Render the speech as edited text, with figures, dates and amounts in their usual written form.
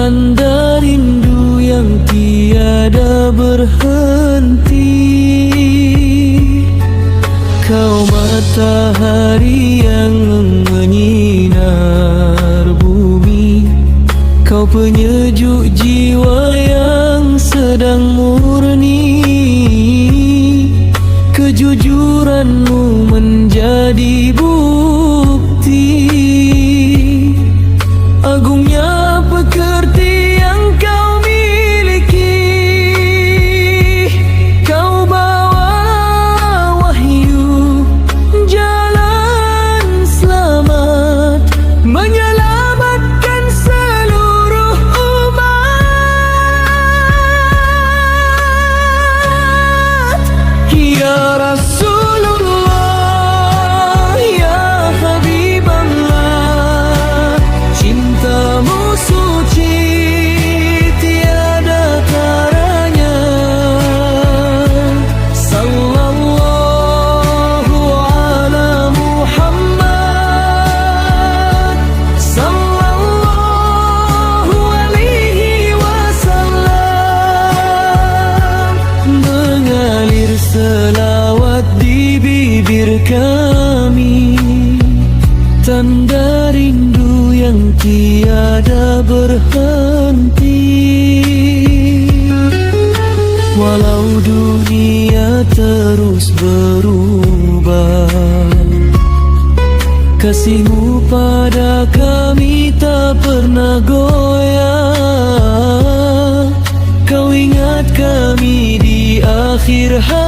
tanda rindu yang tiada berhenti. Kau matahari yang menyinar bumi, kau penyejuk jiwa yang sedang murni. Kejujuranmu menjadi bukti agungnya pekerti yang kau miliki. Kau bawa wahyu jalan selamat, menyelamatkan seluruh umat. Ya Rasulullah, ya Habiballah, cintamu suci tiada taranya. Sallallahu ala Muhammad, sallallahu alaihi wasallam. Mengalir selawat di bibir kami, tanda rindu yang tiada berhenti. Walau dunia terus berubah, kasihmu pada kami tak pernah goyah. Kau ingat kami di akhir hayat,